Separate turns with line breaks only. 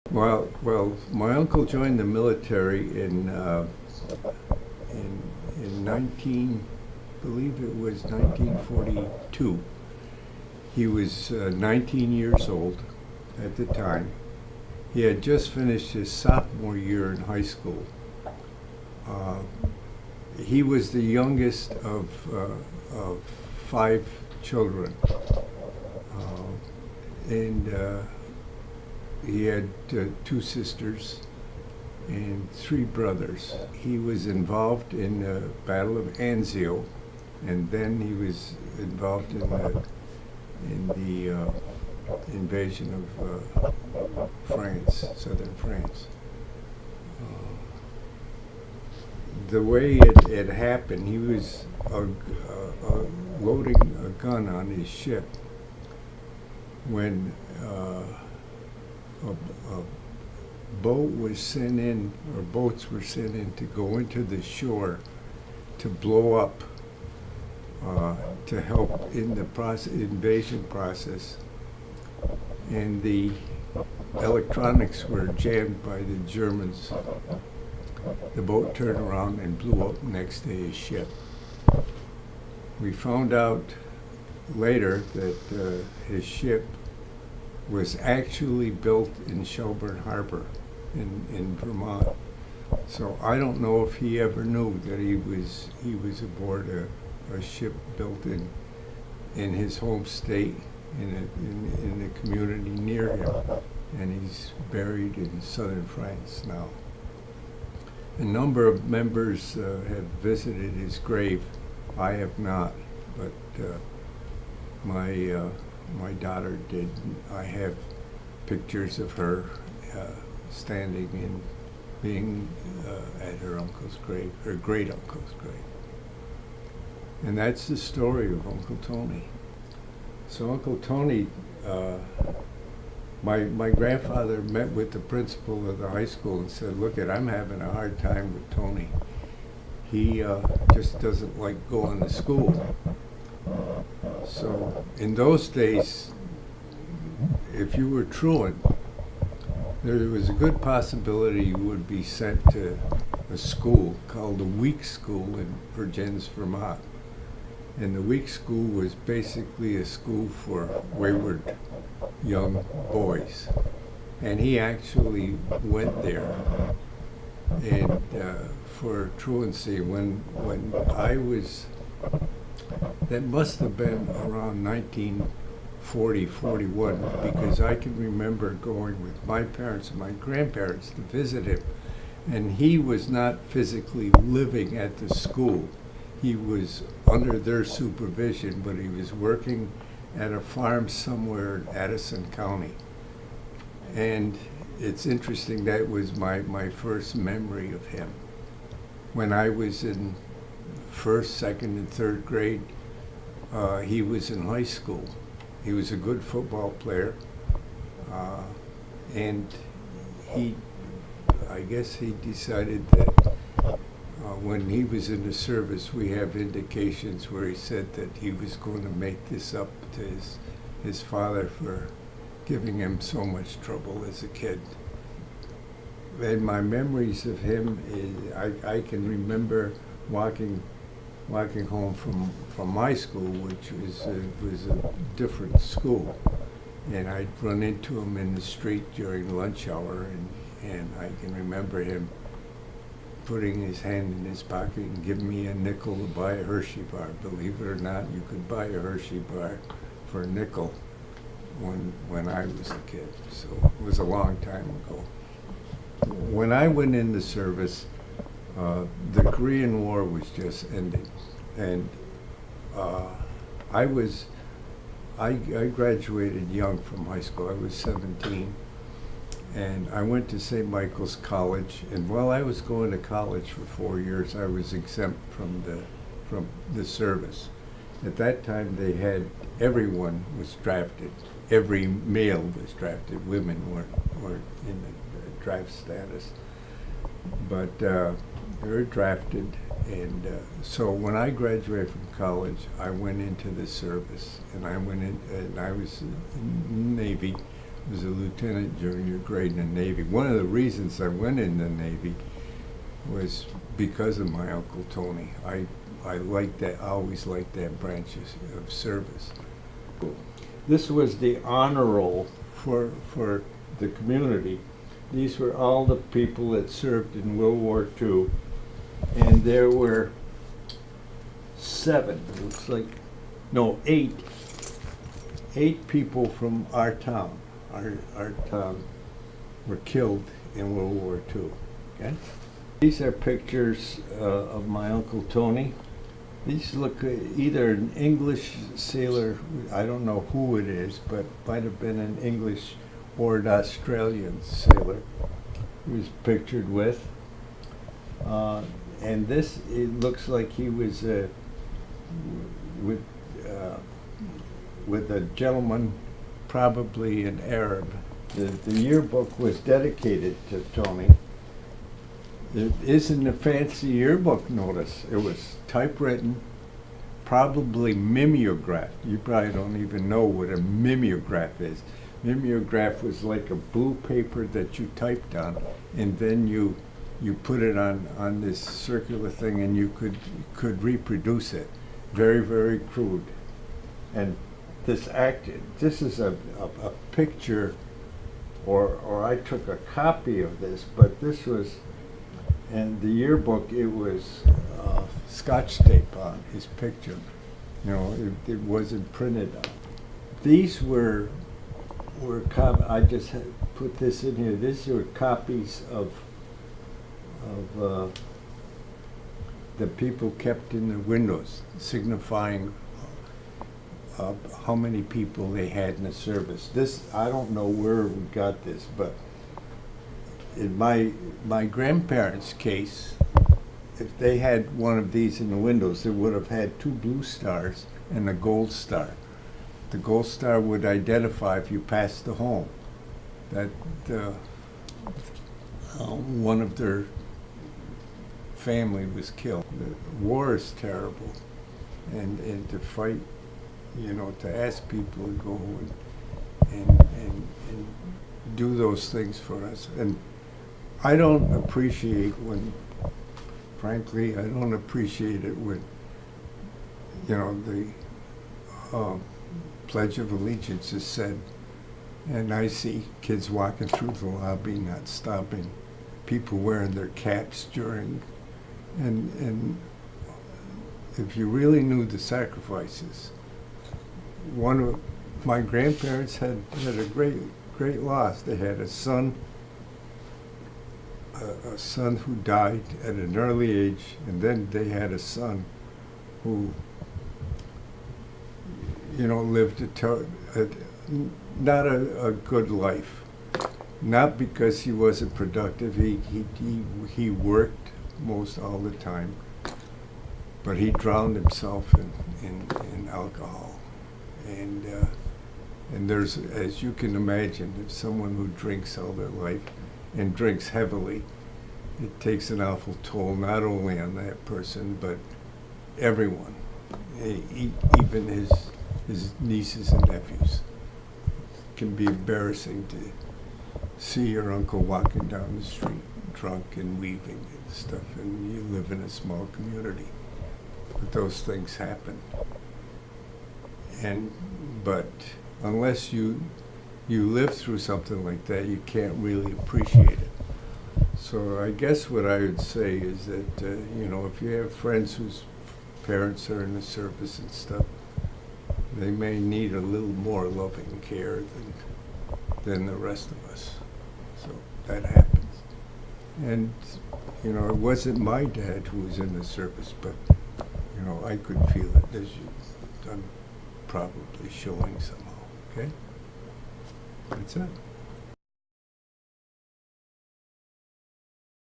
Well, my uncle joined the military in 19, believe it was 1942. He was 19 years old at the time. He had just finished his sophomore year in high school. Uh, he was the youngest of five children, and he had two sisters and three brothers. He was involved in the Battle of Anzio, and then he was involved in the invasion of France, southern France. The way it happened, he was loading a gun on his ship when a boat was sent in, or boats were sent in to go into the shore to blow up, to help in the invasion process. And the electronics were jammed by the Germans. The boat turned around and blew up next to his ship. We found out later that his ship was actually built in Shelburne Harbor in Vermont. So I don't know if he ever knew that he was aboard a ship built in his home state, in the community near him, and he's buried in southern France now. A number of members have visited his grave. I have not, but my daughter did. I have pictures of her standing and being at her uncle's grave, her great uncle's grave. And that's the story of Uncle Tony. So Uncle Tony, my grandfather met with the principal of the high school and said, "Look, I'm having a hard time with Tony. He just doesn't like going to school." So in those days, if you were truant, there was a good possibility you would be sent to a school called a week school in Virgins, Vermont. And the week school was basically a school for wayward young boys. And he actually went there. And for truancy, when I was, that must have been around 1940, 41, because I can remember going with my parents and my grandparents to visit him. And he was not physically living at the school. He was under their supervision, but he was working at a farm somewhere in Addison County. And it's interesting, that was my first memory of him. When I was in first, second, and third grade, he was in high school. He was a good football player, and I guess he decided that when he was in the service, we have indications where he said that he was going to make this up to his father for giving him so much trouble as a kid. And my memories of him is, I can remember walking home from my school, which was a different school, and I'd run into him in the street during lunch hour, and I can remember him putting his hand in his pocket and giving me a nickel to buy a Hershey bar. Believe it or not, you could buy a Hershey bar for a nickel when I was a kid. So it was a long time ago. When I went in the service, the Korean War was just ending, and I graduated young from high school. I was 17, and I went to St. Michael's College. And while I was going to college for 4 years, I was exempt from the service. At that time, everyone was drafted. Every male was drafted. Women weren't in the draft status, but they were drafted. And so when I graduated from college, I went into the service, and I was in the Navy, was a lieutenant during your grade in the Navy. One of the reasons I went in the Navy was because of my Uncle Tony. I liked that, always liked that branch of service. This was the honor roll for the community. These were all the people that served in World War II, and there were 7, it looks like, no, 8 people from our town. Our town were killed in World War II. Okay? These are pictures of my Uncle Tony. These look either an English sailor, I don't know who it is, but might have been an English or an Australian sailor he was pictured with. And this, it looks like he was with a gentleman, probably an Arab. The yearbook was dedicated to Tony. It isn't a fancy yearbook notice. It was typewritten, probably mimeographed. You probably don't even know what a mimeograph is. Mimeograph was like a blue paper that you typed on, and then you put it on this circular thing, and you could reproduce it. Very, very crude. And this is a picture, or I took a copy of this, but this was, and the yearbook, it was Scotch tape on his picture. You know, it wasn't printed on. These were I just had put this in here. These were copies of the people kept in the windows, signifying how many people they had in the service. This, I don't know where we got this, but in my grandparents' case, if they had one of these in the windows, it would have had 2 blue stars and a gold star. The gold star would identify if you passed the home that one of their family was killed. The war is terrible, and to fight, you know, to ask people to go and do those things for us. And I don't appreciate when, frankly, I don't appreciate it when, you know, the Pledge of Allegiance is said, and I see kids walking through the lobby not stopping, people wearing their caps during, and if you really knew the sacrifices, one of my grandparents had a great loss. They had a son who died at an early age, and then they had a son who, you know, lived not a good life. Not because he wasn't productive. He worked most all the time, but he drowned himself in alcohol. And there's, as you can imagine, if someone who drinks all their life and drinks heavily, it takes an awful toll not only on that person but everyone, even his nieces and nephews. It can be embarrassing to see your uncle walking down the street drunk and weaving and stuff, and you live in a small community. But those things happen. But unless you live through something like that, you can't really appreciate it. So I guess what I would say is that, you know, if you have friends whose parents are in the service and stuff, they may need a little more loving care than the rest of us. So that happens. And, you know, it wasn't my dad who was in the service, but, you know, I could feel it, as I'm probably showing somehow, okay? That's it.